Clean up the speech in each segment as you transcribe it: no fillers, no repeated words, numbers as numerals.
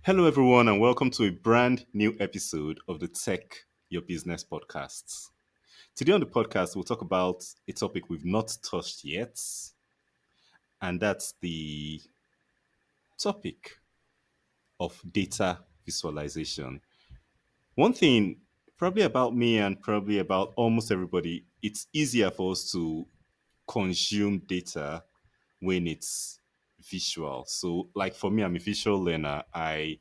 Hello, everyone, and welcome to a brand new episode of the Tech Your Business podcasts. Today on the podcast, we'll talk about a topic we've not touched yet, and that's the topic of data visualization. One thing, probably about me and probably about almost everybody, it's easier for us to consume data when it's visual. So, like for me, I'm a visual learner. I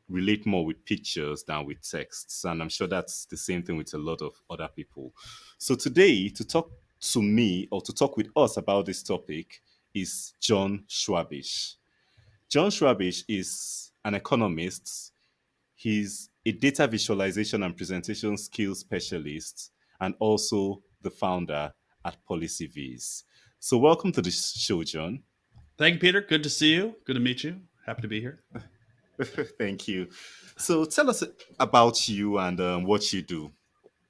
relate more with pictures than with texts. And I'm sure that's the same thing with a lot of other people. So today, to talk to me or to talk with us about this topic is Jon Schwabish. John Schwabish is an economist. He's a data visualization and presentation skills specialist and also the founder at PolicyViz. So welcome to the show, John. Thank you, Peter. Good to see you. Good to meet you. Happy to be here. Thank you. So tell us about you and what you do.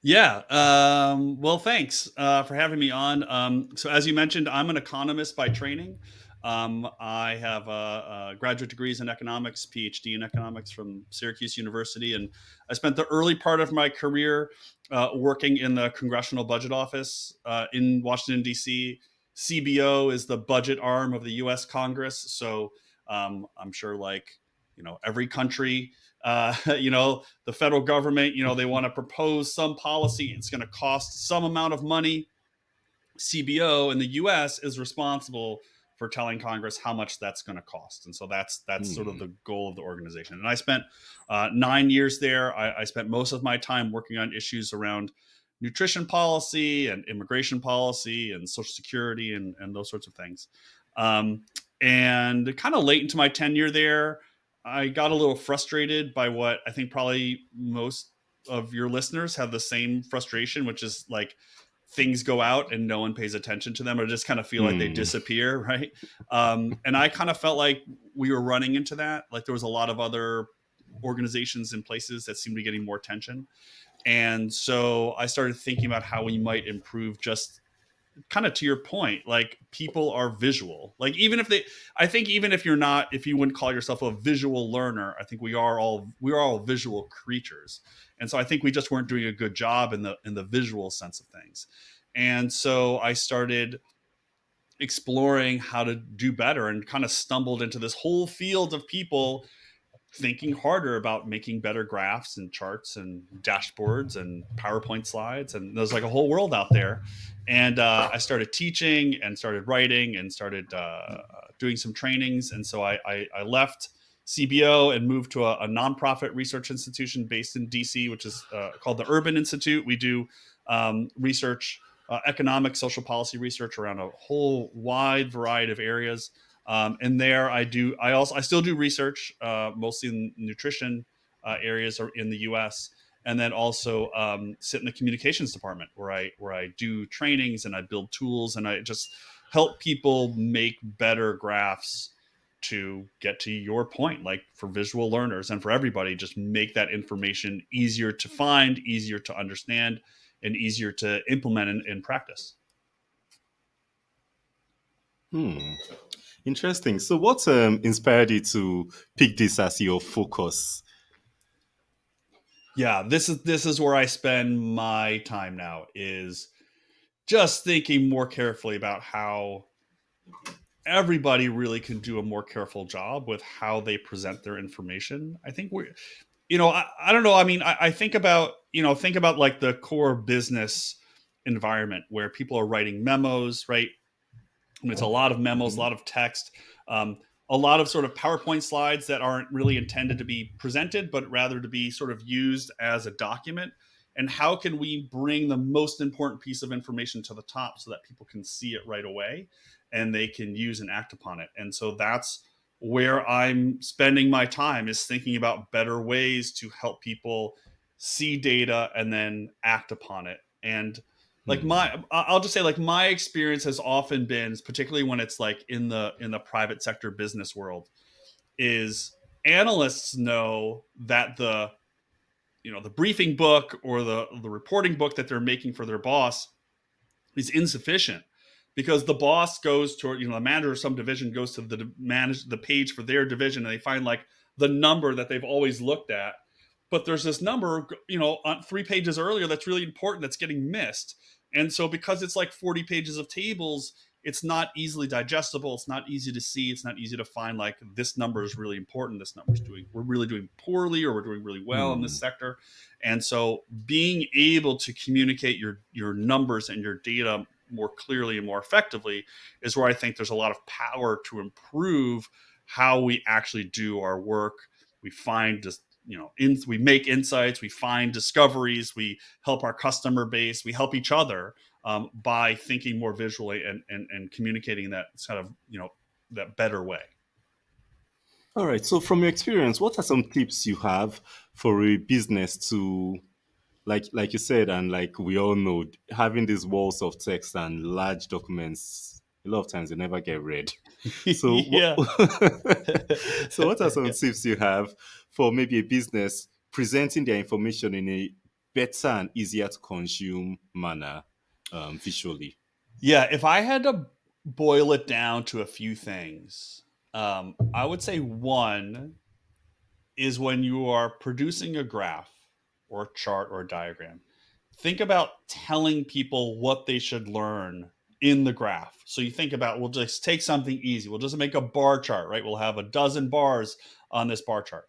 Yeah. Well, thanks for having me on. So, as you mentioned, I'm an economist by training. I have graduate degrees in economics, PhD in economics from Syracuse University, and I spent the early part of my career working in the Congressional Budget Office in Washington D.C. CBO is the budget arm of the U.S. Congress, so I'm sure, like every country, the federal government, they want to propose some policy. It's going to cost some amount of money. CBO in the US is responsible for telling Congress how much that's going to cost. And so that's sort of Hmm. the goal of the organization. And I spent 9 years there. I spent most of my time working on issues around nutrition policy and immigration policy and social security and those sorts of things. Um, and kind of late into my tenure there, I got a little frustrated by what I think probably most of your listeners have the same frustration, which is like things go out and no one pays attention to them or just kind of feel like they Hmm. disappear, right? And I kind of felt like we were running into that. Like there was a lot of other organizations and places that seemed to be getting more attention. And so I started thinking about how we might improve just kind of to your point, like people are visual. Like I think even if you're not, if you wouldn't call yourself a visual learner, I think we are all visual creatures. And so I think we just weren't doing a good job in the visual sense of things. And so I started exploring how to do better and kind of stumbled into this whole field of people thinking harder about making better graphs and charts and dashboards and PowerPoint slides. And there's like a whole world out there. And I started teaching and started writing and started doing some trainings. And so I left CBO and moved to a nonprofit research institution based in DC, which is called the Urban Institute. We do research, economic, social policy research around a whole wide variety of areas. And there I still do research, mostly in nutrition areas or in the US. And then also sit in the communications department where I do trainings and I build tools and I just help people make better graphs to get to your point, like for visual learners and for everybody, just make that information easier to find, easier to understand, and easier to implement in practice. Hmm. Interesting. So, what inspired you to pick this as your focus? Yeah, this is where I spend my time now, is just thinking more carefully about how everybody really can do a more careful job with how they present their information. I think I don't know. I mean, I think about like the core business environment where people are writing memos, right? And it's a lot of memos, a Mhm. lot of text, um, a lot of sort of PowerPoint slides that aren't really intended to be presented, but rather to be sort of used as a document. And how can we bring the most important piece of information to the top so that people can see it right away and they can use and act upon it? And so that's where I'm spending my time, is thinking about better ways to help people see data and then act upon it. And like Hmm. I'll just say, like, my experience has often been, particularly when it's like in the private sector business world, is analysts know that the briefing book or the reporting book that they're making for their boss is insufficient, because the boss goes to, the manager of some division goes to the manage the page for their division and they find like the number that they've always looked at, but there's this number, on 3 pages earlier that's really important that's getting missed. And so because it's like 40 pages of tables, it's not easily digestible. It's not easy to see. It's not easy to find like this number is really important. This number is we're really doing poorly or we're doing really well in this Hmm. sector. And so being able to communicate your numbers and your data more clearly and more effectively is where I think there's a lot of power to improve how we actually do our work. We find just, we make insights, we find discoveries, we help our customer base, we help each other by thinking more visually and communicating that kind of, that better way. All right. So, from your experience, what are some tips you have for a business to, like you said, and like we all know, having these walls of text and large documents, a lot of times they never get read. So, Yeah. so what are some Yeah. tips you have for maybe a business presenting their information in a better and easier to consume manner, visually? Yeah, if I had to boil it down to a few things, I would say one is when you are producing a graph or a chart or a diagram, think about telling people what they should learn in the graph. So you think about, we'll just take something easy. We'll just make a bar chart, right? We'll have a dozen bars on this bar chart.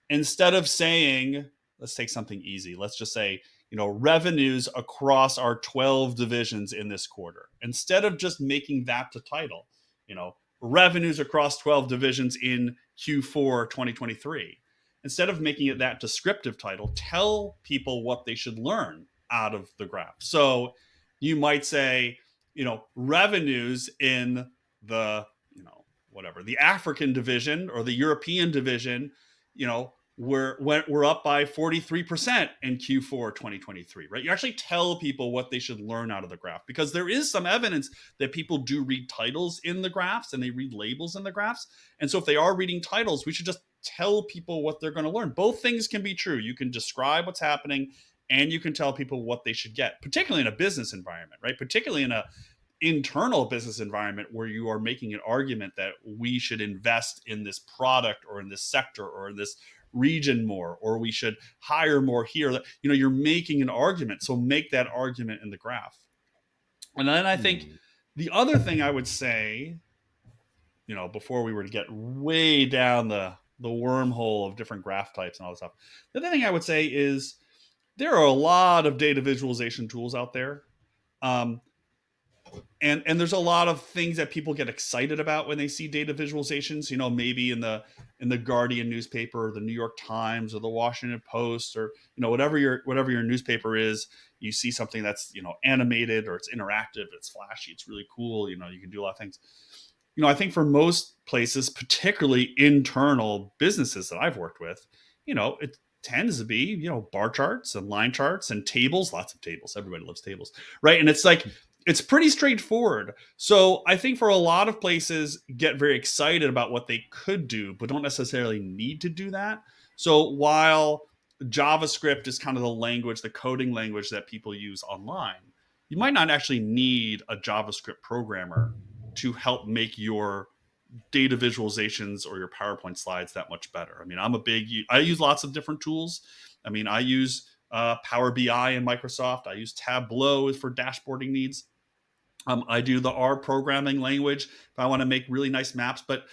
Instead of saying, let's take something easy. Let's just say, revenues across our 12 divisions in this quarter. Instead of just making that the title, revenues across 12 divisions in Q4 2023. Instead of making it that descriptive title, tell people what they should learn out of the graph. So you might say, revenues in the, whatever, the African division or the European division, we're up by 43% in Q4 2023, right? You actually tell people what they should learn out of the graph, because there is some evidence that people do read titles in the graphs and they read labels in the graphs. And so if they are reading titles, we should just tell people what they're going to learn. Both things can be true. You can describe what's happening and you can tell people what they should get, particularly in a business environment, right? Particularly in a internal business environment where you are making an argument that we should invest in this product or in this sector or in this region more, or we should hire more here. You're making an argument. So make that argument in the graph. And then I think Hmm. the other thing I would say, before we were to get way down the wormhole of different graph types and all this stuff, the other thing I would say is there are a lot of data visualization tools out there. Um, and there's a lot of things that people get excited about when they see data visualizations, maybe in the Guardian newspaper or the New York Times or the Washington Post, or whatever your newspaper is. You see something that's animated or it's interactive, it's flashy, it's really cool, you can do a lot of things. I think for most places, particularly internal businesses that I've worked with, it tends to be, bar charts and line charts and tables, lots of tables. Everybody loves tables, right? And it's like, it's pretty straightforward. So I think for a lot of places, get very excited about what they could do, but don't necessarily need to do that. So while JavaScript is kind of the language, the coding language that people use online, you might not actually need a JavaScript programmer to help make your data visualizations or your PowerPoint slides that much better. I mean, I use lots of different tools. I mean, I use Power BI in Microsoft. I use Tableau for dashboarding needs. I do the R programming language if I want to make really nice maps, but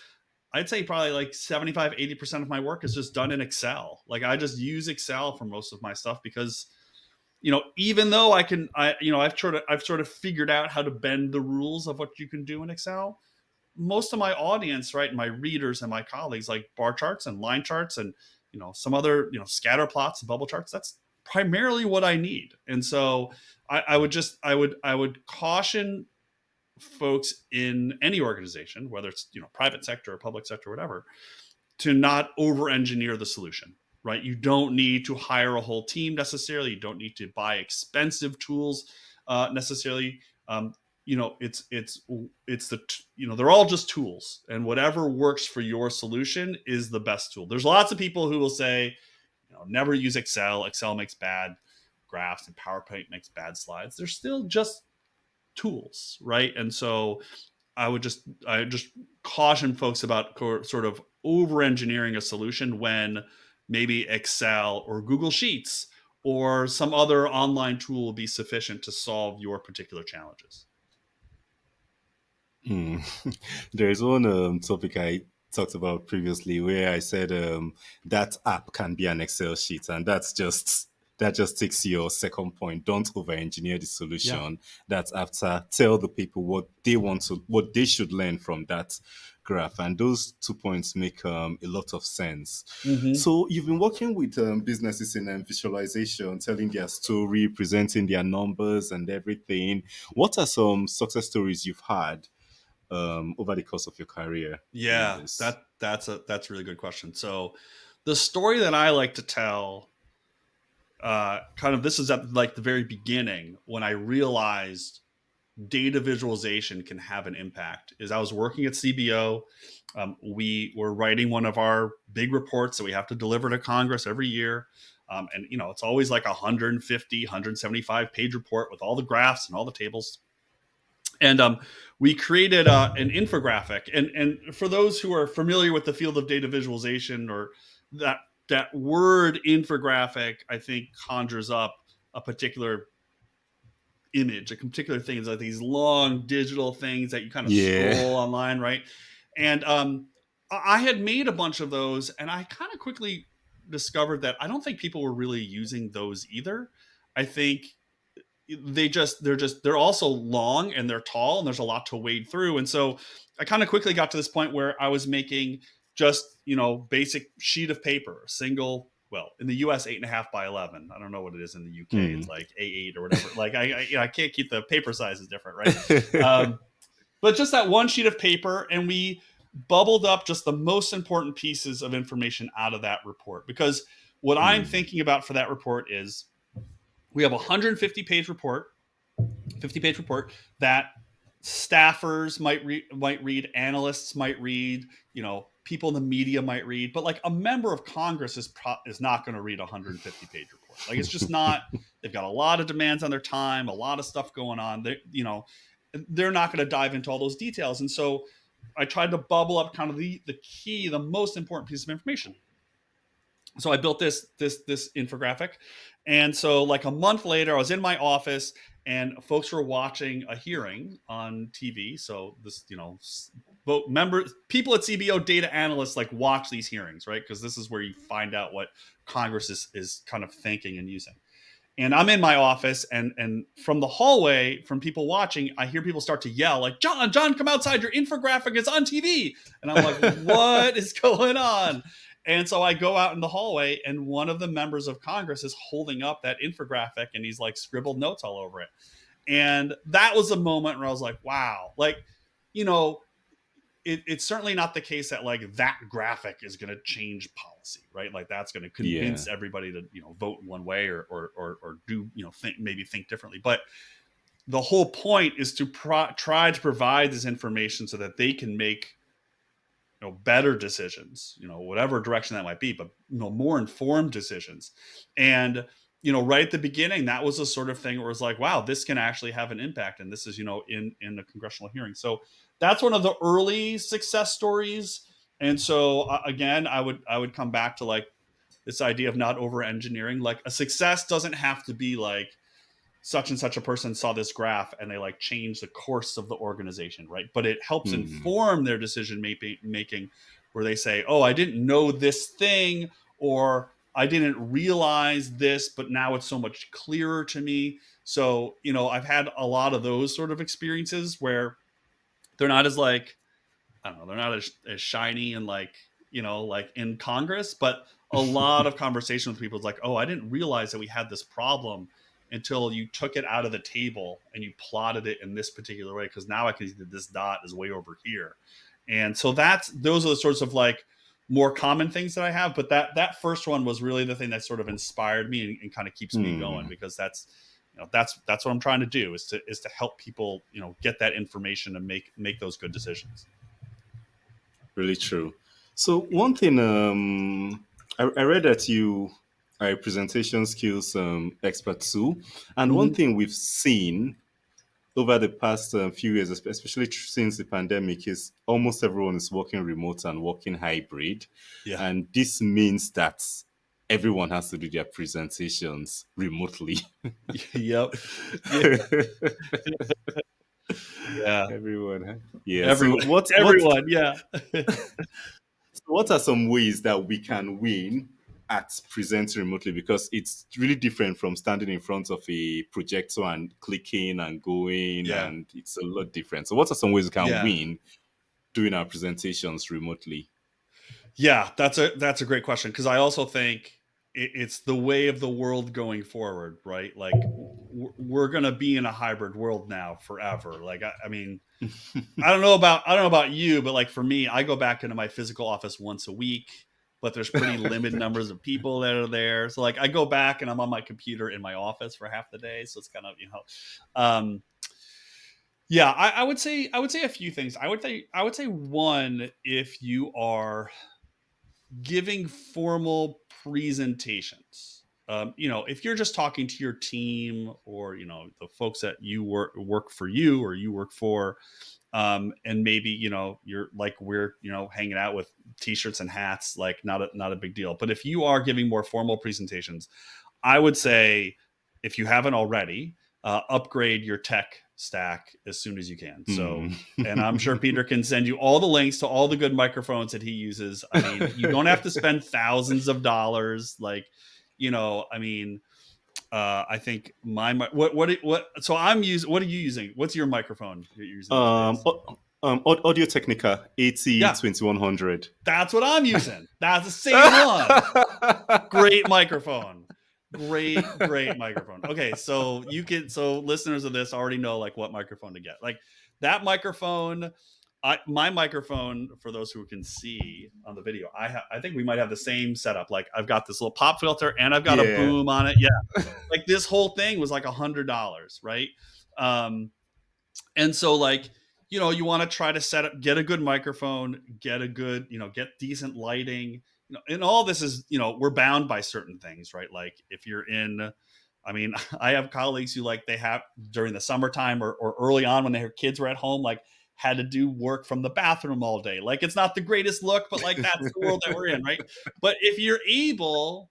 I'd say probably like 75, 80% of my work is just done in Excel. Like I just use Excel for most of my stuff because, even though I've sort of figured out how to bend the rules of what you can do in Excel, most of my audience, right, my readers and my colleagues like bar charts and line charts and some other scatter plots and bubble charts. That's primarily what I need. And so I would caution folks in any organization, whether it's private sector or public sector or whatever, to not over engineer the solution. Right, you don't need to hire a whole team necessarily. You don't need to buy expensive tools necessarily. It's they're all just tools, and whatever works for your solution is the best tool. There's lots of people who will say, never use Excel. Excel makes bad graphs, and PowerPoint makes bad slides. They're still just tools, right? And so I just caution folks about sort of over engineering a solution when maybe Excel or Google Sheets or some other online tool will be sufficient to solve your particular challenges. Hmm. There is one topic I talked about previously where I said that app can be an Excel sheet, and that just takes your second point. Don't over-engineer the Yeah. solution. That's after tell the people what they should learn from that graph, and those 2 points make a lot of sense. Mm-hmm. So you've been working with businesses in visualization, telling their story, presenting their numbers, and everything. What are some success stories you've had over the course of your career doing Yeah, this? that's a really good question. So the story that I like to tell, kind of this is at like the very beginning when I realized data visualization can have an impact, is I was working at CBO. We were writing one of our big reports that we have to deliver to Congress every year. And it's always like 150, 175 page report with all the graphs and all the tables. And we created an infographic. And for those who are familiar with the field of data visualization, or that that word infographic, I think conjures up a particular image, a particular thing. Is like these long digital things that you kind of Yeah. scroll online, right? And I had made a bunch of those, and I kind of quickly discovered that I don't think people were really using those either. I think they're also long and they're tall and there's a lot to wade through. And so I kind of quickly got to this point where I was making just basic sheet of paper, single, well, in the US 8.5 by 11. I don't know what it is in the UK. Hmm. It's like A8 or whatever. Like I can't keep the paper sizes different, right? um, but just that one sheet of paper, and we bubbled up just the most important pieces of information out of that report. Because what I'm Hmm. thinking about for that report is we have a 150 page report, 50 page report that staffers might read, analysts might read, people in the media might read, but like a member of Congress is not going to read a 150 page report. Like it's just not. They've got a lot of demands on their time, a lot of stuff going on. They're not going to dive into all those details. And so I tried to bubble up kind of the most important piece of information. So I built this infographic. And so like a month later, I was in my office and folks were watching a hearing on TV. So this, both members, people at CBO, data analysts, like watch these hearings, right? Because this is where you find out what Congress is kind of thinking and using. And I'm in my office, and from the hallway, from people watching, I hear people start to yell like, John, come outside, your infographic is on TV. And I'm like, what is going on? And so I go out in the hallway, and one of the members of Congress is holding up that infographic, and he's like scribbled notes all over it. And that was a moment where I was like, wow, like, you know, it's certainly not the case that like that graphic is going to change policy, right? Like that's going to Yeah. convince everybody to vote one way or do maybe think differently. But the whole point is to try to provide this information so that they can make better decisions, whatever direction that might be, but more informed decisions. And right at the beginning, that was a sort of thing where it's like, wow, this can actually have an impact, and this is in the congressional hearing. So that's one of the early success stories. And so again, I would come back to like this idea of not over engineering. Like a success doesn't have to be like such and such a person saw this graph and they like change the course of the organization, right? But it helps Hmm. inform their decision making, where they say, oh, I didn't know this thing, or I didn't realize this, but now it's so much clearer to me. So I've had a lot of those sort of experiences where they're not as like, I don't know, they're not as shiny and like like in Congress, but a lot of conversation with people is like, oh, I didn't realize that we had this problem until you took it out of the table and you plotted it in this particular way, because now I can see that this dot is way over here. And so those are the sorts of like more common things that I have. But that first one was really the thing that sort of inspired me and kind of keeps me going, Hmm. because that's what I'm trying to do, is to help people get that information and make those good decisions. Really true. So one thing, I read that you are a presentation skills expert too, and one Mm-hmm. thing we've seen over the past few years, especially since the pandemic, is almost everyone is working remote and working hybrid. Yeah. And this means that everyone has to do their presentations remotely. Yep. Yeah. Yeah. Everyone. Yeah. So Everyone. what Everyone. Yeah. so what are some ways that we can win at presenting remotely? Because it's really different from standing in front of a projector and clicking and going, Yeah. and it's a lot different. So what are some ways we can Yeah. win doing our presentations remotely? Yeah, that's a great question because I also think it's the way of the world going forward, right? Like we're going to be in a hybrid world now forever. Like I mean, I don't know about you, but like for me, I go back into my physical office once a week, but there's pretty limited numbers of people that are there. So like I go back and I'm on my computer in my office for half the day, so it's kind of um, yeah. I would say a few things. I would say one, if you are giving formal presentations. If you're just talking to your team or the folks that you work for you or you work for, and maybe you're like we're hanging out with t-shirts and hats, like not a big deal. But if you are giving more formal presentations, I would say, if you haven't already, upgrade your tech stack as soon as you can. So, Hmm. and I'm sure Peter can send you all the links to all the good microphones that he uses. I mean, you don't have to spend thousands of dollars. Like, I mean, I think what. So I'm using. What are you using? What's your microphone you're using these days? Audio Technica Yeah, 80 2100. that's what I'm using. That's the same one. Great microphone. Great microphone. Okay, so listeners of this already know like what microphone to get. Like that microphone, my microphone, for those who can see on the video, I think we might have the same setup. Like I've got this little pop filter and I've got a Yeah. boom on it. Yeah. Like this whole thing was like $100, right? Um, and so like, you want to try to get a good microphone, get a good, get decent lighting, and all this is, we're bound by certain things, right? Like if you're in, I mean, I have colleagues who like they have during the summertime or early on when their kids were at home, like had to do work from the bathroom all day. Like it's not the greatest look, but like that's the world that we're in, right? But if you're able,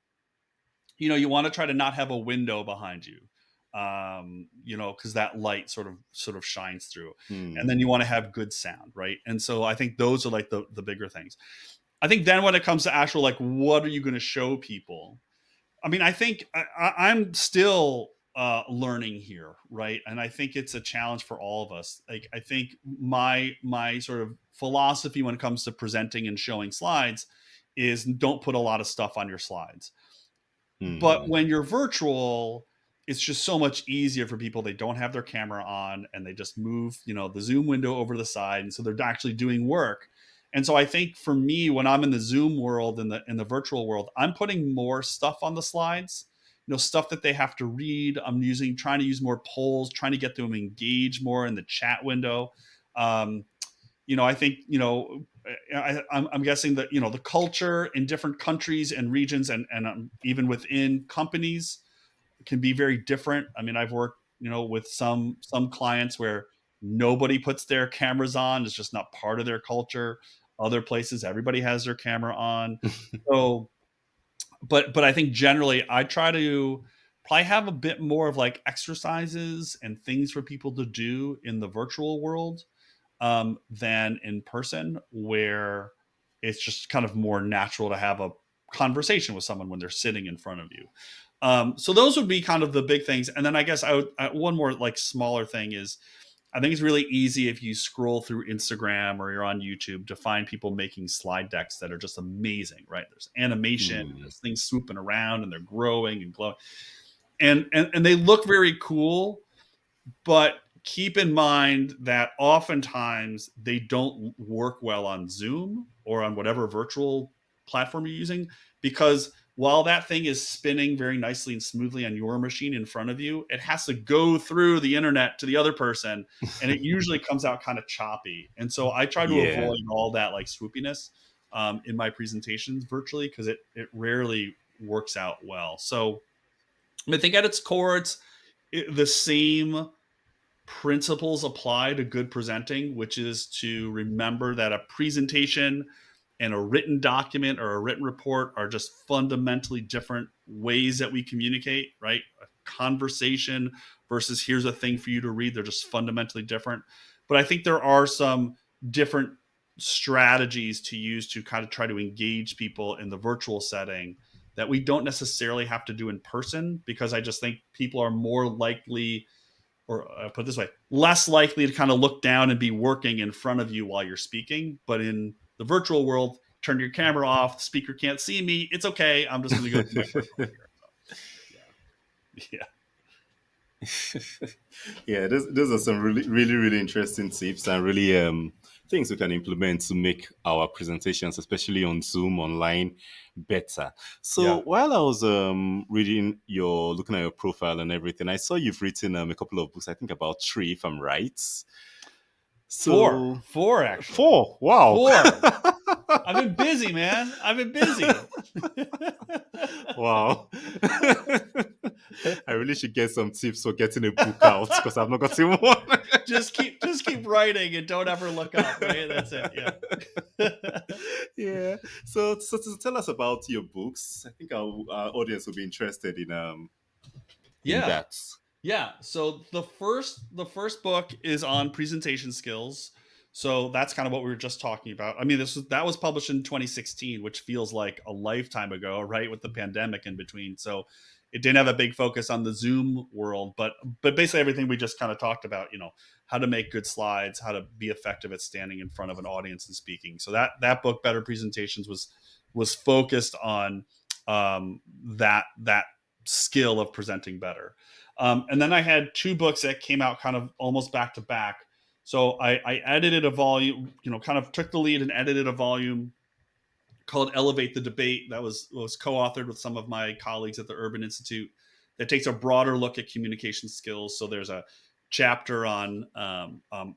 you want to try to not have a window behind you, because that light sort of shines through, and then Hmm. you want to have good sound, right? And so I think those are like the bigger things. I think then when it comes to actual, like, what are you going to show people? I mean, I think I'm still learning here, right? And I think it's a challenge for all of us. Like, I think my sort of philosophy when it comes to presenting and showing slides is don't put a lot of stuff on your slides. But Hmm. when you're virtual, it's just so much easier for people. They don't have their camera on and they just move, the Zoom window over to the side. And so they're actually doing work. And so I think for me, when I'm in the Zoom world, in the virtual world, I'm putting more stuff on the slides, stuff that they have to read. I'm trying to use more polls, trying to get them engaged more in the chat window. Um, I think, I'm guessing that, the culture in different countries and regions and even within companies can be very different. I mean, I've worked, with some clients where nobody puts their cameras on. It's just not part of their culture. Other places, everybody has their camera on. So, but I think generally I try to probably have a bit more of like exercises and things for people to do in the virtual world, than in person, where it's just kind of more natural to have a conversation with someone when they're sitting in front of you. So those would be kind of the big things. And then I guess one more like smaller thing is, I think it's really easy if you scroll through Instagram or you're on YouTube to find people making slide decks that are just amazing, right? There's animation, Hmm. there's things swooping around and they're growing and glowing. And they look very cool, but keep in mind that oftentimes they don't work well on Zoom or on whatever virtual platform you're using, because while that thing is spinning very nicely and smoothly on your machine in front of you, it has to go through the internet to the other person, and it usually comes out kind of choppy. And so I try to Yeah. avoid all that like swoopiness, in my presentations virtually, because it rarely works out well. So I think at its core, it's the same principles apply to good presenting, which is to remember that a presentation and a written document or a written report are just fundamentally different ways that we communicate, right? A conversation versus here's a thing for you to read, they're just fundamentally different. But I think there are some different strategies to use to kind of try to engage people in the virtual setting that we don't necessarily have to do in person, because I just think people are more likely, or put it this way, less likely to kind of look down and be working in front of you while you're speaking. But in the virtual world, turn your camera off, the speaker can't see me, it's okay, I'm just going to go do my personal here. So, yeah. Yeah, those are some really interesting tips and really things we can implement to make our presentations, especially on Zoom online, better. So Yeah. while I was looking at your profile and everything, I saw you've written a couple of books. I think about three, if I'm right. So Four actually. four. Wow. Four. I've been busy, man. I've been busy. Wow. I really should get some tips for getting a book out because I've not gotten one. just keep writing and don't ever look up, right? That's it. Yeah. Yeah. So to tell us about your books, I think our audience will be interested in Yeah. that. Yeah. So the first book is on presentation skills. So that's kind of what we were just talking about. I mean, that was published in 2016, which feels like a lifetime ago, right? With the pandemic in between. So it didn't have a big focus on the Zoom world, but basically everything we just kind of talked about, how to make good slides, how to be effective at standing in front of an audience and speaking. So that book, Better Presentations, was focused on that skill of presenting better. And then I had two books that came out kind of almost back to back. So I edited a volume, kind of took the lead and edited a volume called Elevate the Debate that was co-authored with some of my colleagues at the Urban Institute, that takes a broader look at communication skills. So there's a chapter on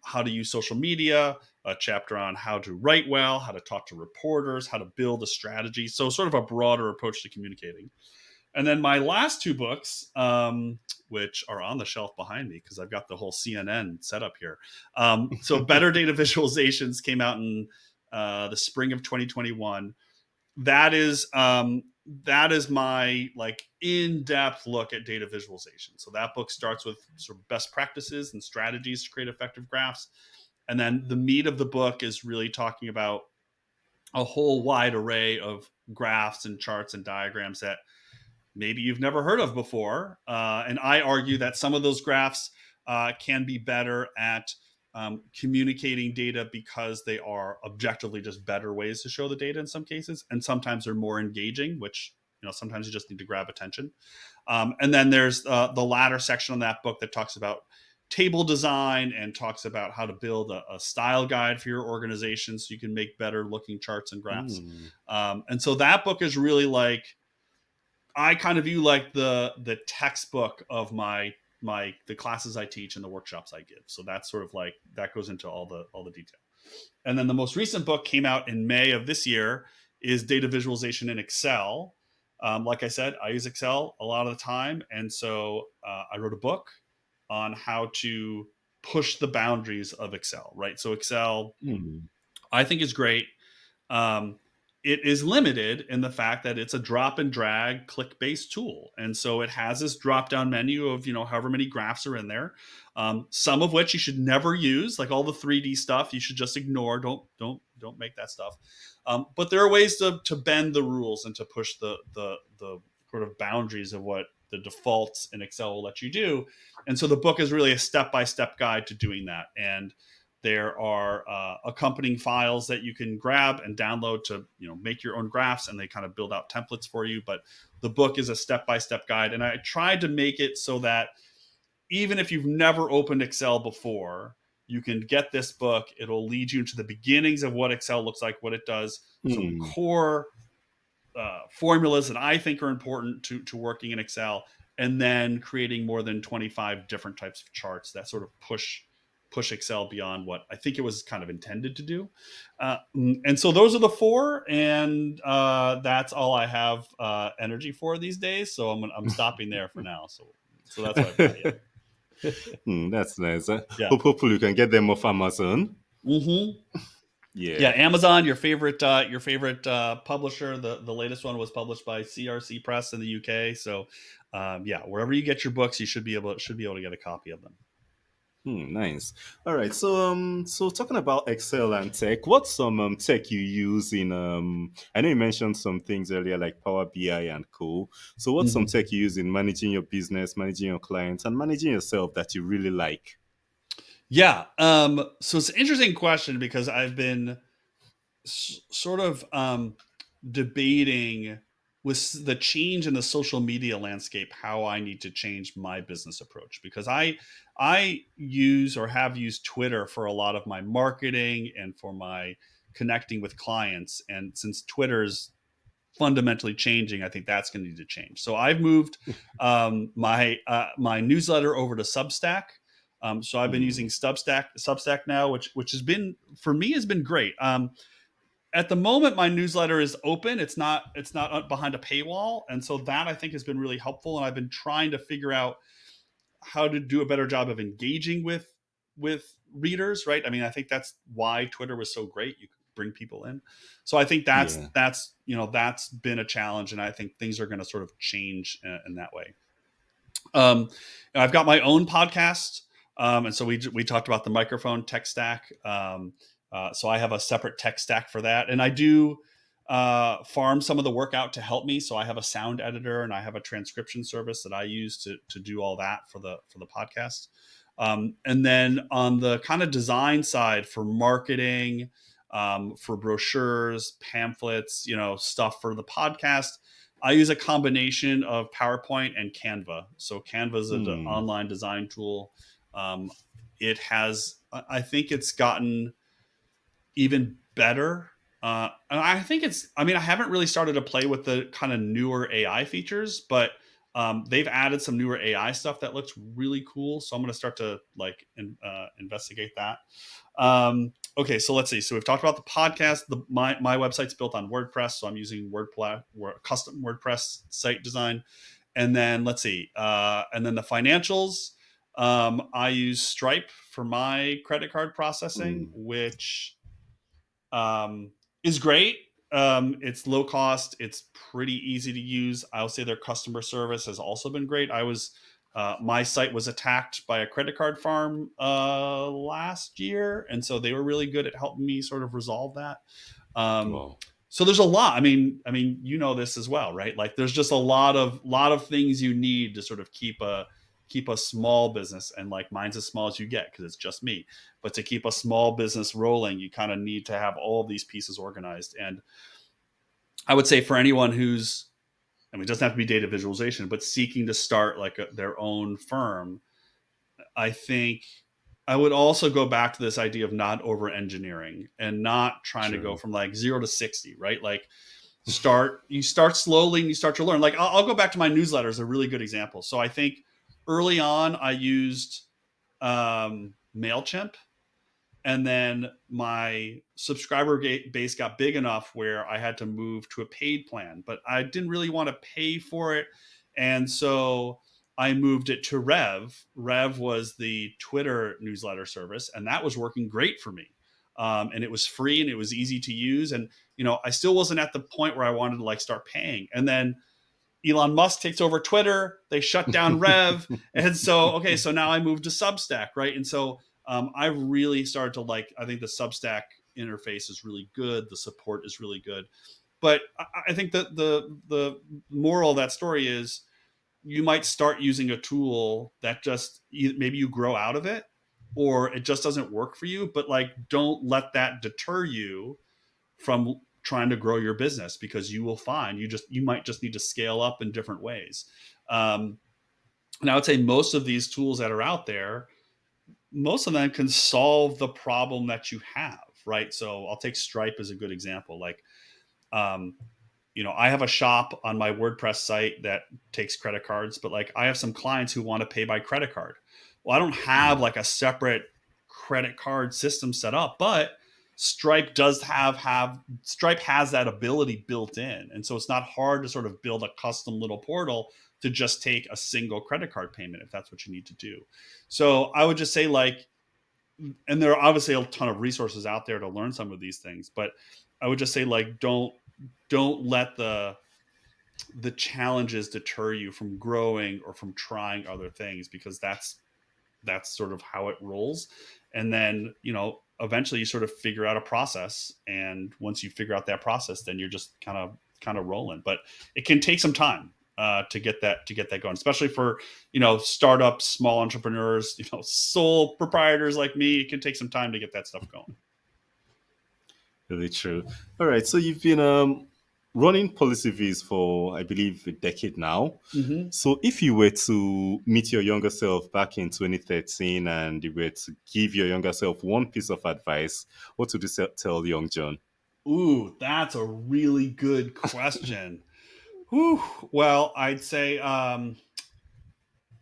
how to use social media, a chapter on how to write well, how to talk to reporters, how to build a strategy. So sort of a broader approach to communicating. And then my last two books, which are on the shelf behind me because I've got the whole CNN set up here. So Better Data Visualizations came out in the spring of 2021. That is my like in-depth look at data visualization. So that book starts with sort of best practices and strategies to create effective graphs. And then the meat of the book is really talking about a whole wide array of graphs and charts and diagrams that maybe you've never heard of before. And I argue that some of those graphs can be better at communicating data because they are objectively just better ways to show the data in some cases. And sometimes they're more engaging, which, sometimes you just need to grab attention. And then there's the latter section on that book that talks about table design and talks about how to build a style guide for your organization so you can make better looking charts and graphs. And so that book is really like, I kind of view like the textbook of the classes I teach and the workshops I give. So that's sort of like, that goes into all the detail. And then the most recent book came out in May of this year, is Data Visualization in Excel. Like I said, I use Excel a lot of the time. And so I wrote a book on how to push the boundaries of Excel, right? So Excel, I think, is great. Um, it is limited in the fact that it's a drop and drag click based tool. And so it has this drop down menu of, however many graphs are in there. Some of which you should never use, like all the 3D stuff, you should just ignore. Don't make that stuff. But there are ways to bend the rules and to push the sort of boundaries of what the defaults in Excel will let you do. And so the book is really a step-by-step guide to doing that. And there are accompanying files that you can grab and download to make your own graphs, and they kind of build out templates for you. But the book is a step-by-step guide, and I tried to make it so that even if you've never opened Excel before, you can get this book. It'll lead you into the beginnings of what Excel looks like, what it does, some core formulas that I think are important to working in Excel, and then creating more than 25 different types of charts that sort of push Excel beyond what I think it was kind of intended to do. And so those are the four, and that's all I have energy for these days. So I'm stopping there for now. So that's what I've got. Yeah. That's nice. Yeah. Hopefully you can get them off Amazon. Mm-hmm. Yeah, Yeah. Amazon, your favorite publisher. The latest one was published by CRC Press in the UK. So, yeah, wherever you get your books, you should be able to get a copy of them. Nice. All right. So talking about Excel and tech, what's some tech you use in I know you mentioned some things earlier like Power BI and co. So what's some Mm-hmm. tech you use in managing your business, managing your clients, and managing yourself that you really like? Yeah. So it's an interesting question because I've been sort of debating with the change in the social media landscape how I need to change my business approach because I use or have used Twitter for a lot of my marketing and for my connecting with clients, and since Twitter's fundamentally changing, I think that's going to need to change. So I've moved my newsletter over to Substack. So I've been Hmm. using Substack now, which has been for me has been great. At the moment, my newsletter is open. It's not behind a paywall, and so that I think has been really helpful. And I've been trying to figure out how to do a better job of engaging with readers. Right? I mean, I think that's why Twitter was so great. You could bring people in. So I think that's Yeah. that's that's been a challenge, and I think things are going to sort of change in that way. Um, I've got my own podcast, and so we talked about the microphone tech stack. So I have a separate tech stack for that, and I do farm some of the work out to help me. So I have a sound editor and I have a transcription service that I use to do all that for the podcast. And then on the kind of design side for marketing, for brochures, pamphlets, stuff for the podcast, I use a combination of PowerPoint and Canva. So Canva is an Hmm. online design tool. Um, it has, I think it's gotten even better. And I think I mean, I haven't really started to play with the kind of newer AI features, but they've added some newer AI stuff that looks really cool. So I'm going to start to investigate that. Okay, so let's see. So we've talked about the podcast. My website's built on WordPress, so I'm using custom WordPress site design. And then let's see. And then the financials. I use Stripe for my credit card processing, Hmm. which um, is great. It's low cost. It's pretty easy to use. I'll say their customer service has also been great. My site was attacked by a credit card farm last year, and so they were really good at helping me sort of resolve that. Um, Wow. so there's a lot. I mean, this as well, right? Like there's just a lot of things you need to sort of keep a small business, and like mine's as small as you get because it's just me. But to keep a small business rolling, you kind of need to have all of these pieces organized. And I would say for anyone who's, I mean, it doesn't have to be data visualization, but seeking to start like their own firm, I think I would also go back to this idea of not over engineering and not trying to go True. from like 0 to 60, right? Like you start slowly and you start to learn. Like I'll go back to my newsletter as a really good example. So I think early on I used MailChimp, and then my subscriber base got big enough where I had to move to a paid plan, but I didn't really want to pay for it. And so I moved it to Rev was the Twitter newsletter service, and that was working great for me. And it was free and it was easy to use. And, I still wasn't at the point where I wanted to like start paying. And then Elon Musk takes over Twitter. They shut down Rev, and so okay, so now I moved to Substack, right? And so I've really started to like. I think the Substack interface is really good. The support is really good, but I think that the moral of that story is you might start using a tool that just maybe you grow out of it, or it just doesn't work for you. But like, don't let that deter you from trying to grow your business, because you will find you might just need to scale up in different ways. Um, and I would say most of these tools that are out there, most of them can solve the problem that you have, right? So I'll take Stripe as a good example. Like, um, I have a shop on my WordPress site that takes credit cards, but like I have some clients who want to pay by credit card. Well, I don't have Hmm. like a separate credit card system set up, but Stripe does have Stripe has that ability built in, and so it's not hard to sort of build a custom little portal to just take a single credit card payment if that's what you need to do. So I would just say, like, and there are obviously a ton of resources out there to learn some of these things, but I would just say, like, don't let the challenges deter you from growing or from trying other things, because that's sort of how it rolls. And then, eventually you sort of figure out a process, and once you figure out that process, then you're just kind of rolling. But it can take some time to get that going, especially for startups, small entrepreneurs, sole proprietors like me. It can take some time to get that stuff going. Really true. All right. So you've been running Policy Viz for, I believe, a decade now. Mm-hmm. So if you were to meet your younger self back in 2013 and you were to give your younger self one piece of advice, what would you tell young John? Ooh, that's a really good question. Whew. Well, uh,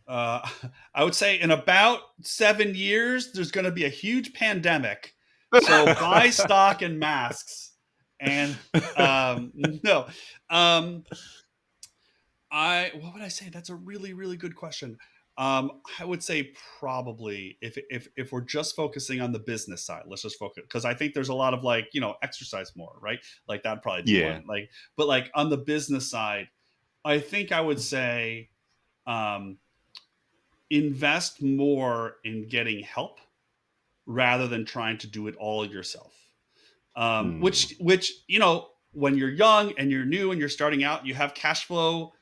I would say in about 7 years, there's going to be a huge pandemic. So buy stock in masks. And no, um, what would I say? That's a really, really good question. I would say probably if we're just focusing on the business side, let's just focus, because I think there's a lot of, like, exercise more, right? Like that'd probably be Yeah. one. Like, but like on the business side, I think I would say, um, invest more in getting help rather than trying to do it all yourself. Hmm. Which when you're young and you're new and you're starting out, you have cash flow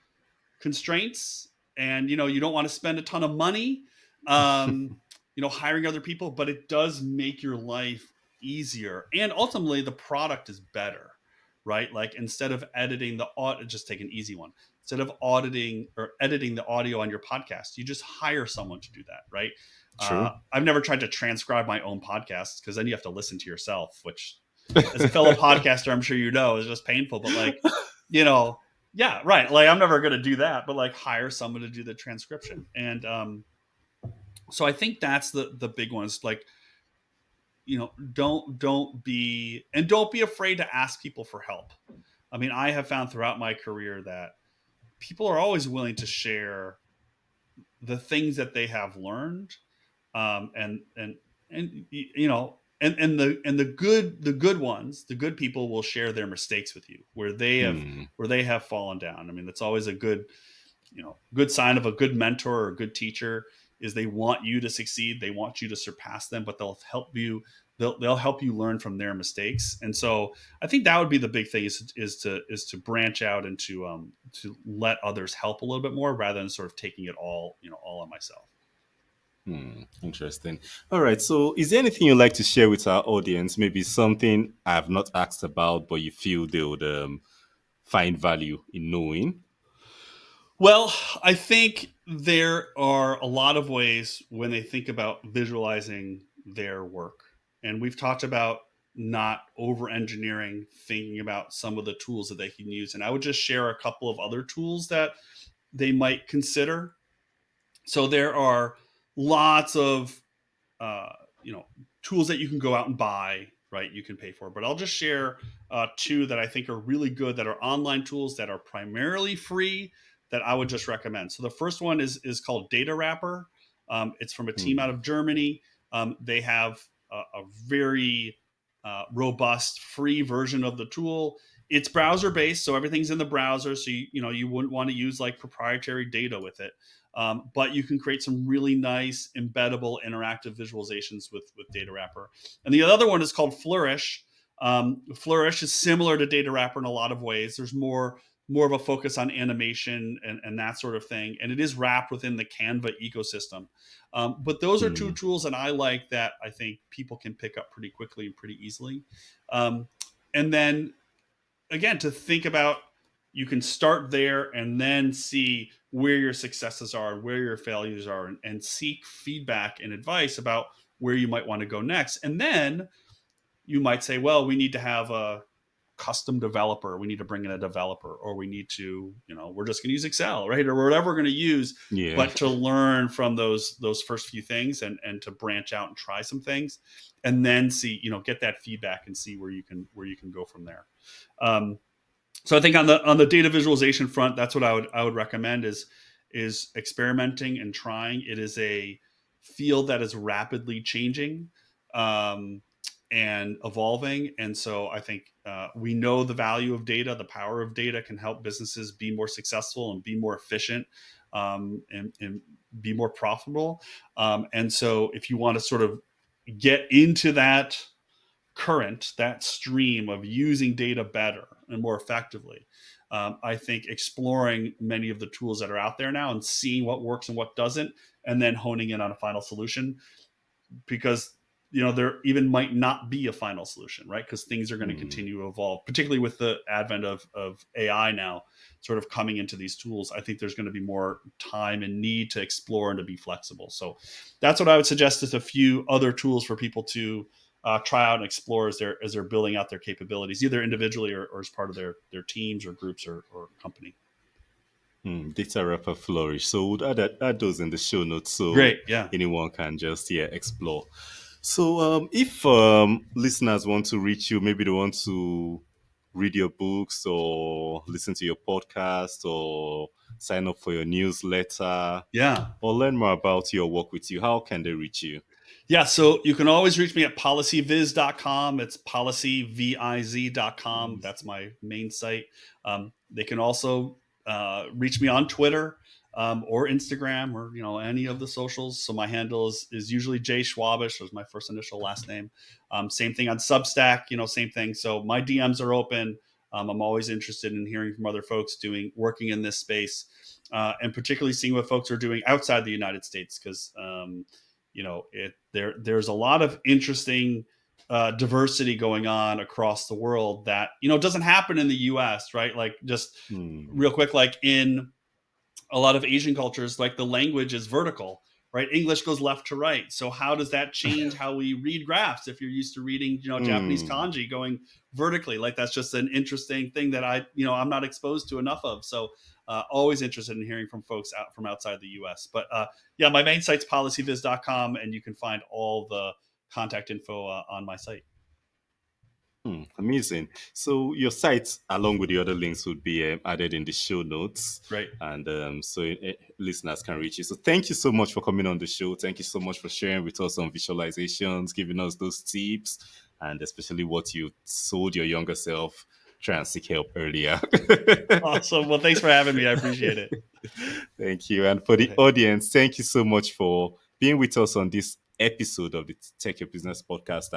constraints, and you don't want to spend a ton of money, hiring other people, but it does make your life easier, and ultimately the product is better, right? Like, instead of editing the audio, just take an easy one. Instead of auditing or editing the audio on your podcast, you just hire someone to do that, right? True. I've never tried to transcribe my own podcasts, because then you have to listen to yourself, which, as a fellow podcaster, I'm sure is just painful. But, like, you know, yeah, right. Like, I'm never going to do that, but, like, hire someone to do the transcription. And so I think that's the big ones. Like, don't be afraid to ask people for help. I mean, I have found throughout my career that people are always willing to share the things that they have learned, and the good ones, the good people will share their mistakes with you, Hmm. where they have fallen down. I mean, that's always a good sign of a good mentor or a good teacher, is they want you to succeed, they want you to surpass them, but they'll help you learn from their mistakes. And so I think that would be the big thing, is to branch out and to let others help a little bit more, rather than sort of taking it all on myself. Hmm. Interesting. All right. So, is there anything you'd like to share with our audience? Maybe something I've not asked about, but you feel they would find value in knowing? Well, I think there are a lot of ways when they think about visualizing their work. And we've talked about not over engineering, thinking about some of the tools that they can use. And I would just share a couple of other tools that they might consider. So there are lots of uh, you know tools that you can go out and buy, right? You can pay for, but I'll just share two that I think are really good, that are online tools that are primarily free, that I would just recommend. So the first one is called Data Wrapper. It's from a team out Hmm. of Germany. They have a very robust free version of the tool. It's browser based, so everything's in the browser. So you wouldn't want to use, like, proprietary data with it. But you can create some really nice embeddable interactive visualizations with Data Wrapper. And the other one is called Flourish. Flourish is similar to Data Wrapper in a lot of ways. There's more of a focus on animation and that sort of thing, and it is wrapped within the Canva ecosystem. But those are two Hmm. tools that I like, that I think people can pick up pretty quickly and pretty easily. Um, and then, again, to think about, you can start there and then see where your successes are and where your failures are, and seek feedback and advice about where you might want to go next. And then you might say, well, we need to have custom developer, we need to bring in a developer, or we need to, we're just going to use Excel, right, or whatever we're going to use. Yeah. But to learn from those first few things, and to branch out and try some things, and then see, get that feedback and see where you can go from there. So I think on the data visualization front, that's what I would recommend is experimenting and trying. It is a field that is rapidly changing, um, and evolving, and so I think we know the value of data, the power of data can help businesses be more successful and be more efficient, and be more profitable. And so if you want to sort of get into that stream of using data better and more effectively, I think exploring many of the tools that are out there now and seeing what works and what doesn't, and then honing in on a final solution, because there even might not be a final solution, right? Because things are going to Hmm. continue to evolve, particularly with the advent of AI now sort of coming into these tools. I think there's going to be more time and need to explore and to be flexible. So that's what I would suggest, is a few other tools for people to try out and explore as they're building out their capabilities, either individually or as part of their teams or groups or company. Data wrapper flourish. So we'll add those in the show notes so Great. Yeah. anyone can just explore. So if listeners want to reach you, maybe they want to read your books or listen to your podcast or sign up for your newsletter Yeah. or learn more about your work with you, how can they reach you? Yeah, so you can always reach me at policyviz.com. It's policyviz.com. That's my main site. They can also reach me on Twitter, or Instagram, or any of the socials. So my handle is usually J Schwabish. That's my first initial last name. Same thing on Substack. Same thing. So my DMs are open. I'm always interested in hearing from other folks working in this space, and particularly seeing what folks are doing outside the United States, because there's a lot of interesting diversity going on across the world that doesn't happen in the US, right? Like, just Hmm. real quick, like in a lot of Asian cultures, like the language is vertical, right? English goes left to right. So how does that change how we read graphs? If you're used to reading, Japanese Hmm. kanji going vertically, like, that's just an interesting thing that I'm not exposed to enough of. So always interested in hearing from folks out from outside the U.S. But yeah, my main site's policyviz.com, and you can find all the contact info on my site. Amazing. So your site, along with the other links, would be added in the show notes, Great. and so listeners can reach you. So thank you so much for coming on the show. Thank you so much for sharing with us on visualizations, giving us those tips, and especially what you told your younger self. Try and seek help earlier. Awesome. Well, thanks for having me. I appreciate it. Thank you. And for the Okay. audience, thank you so much for being with us on this episode of the Tech Your Business podcast.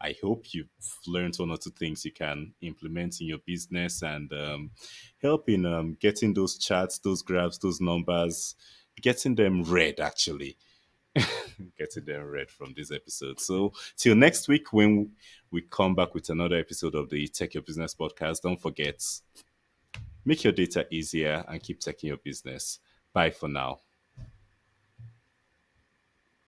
I hope you've learned one or two things you can implement in your business and help in getting those charts, those graphs, those numbers, getting them read actually. Getting them read from this episode. So, till next week when we come back with another episode of the Tech Your Business podcast, don't forget, make your data easier and keep taking your business. Bye for now.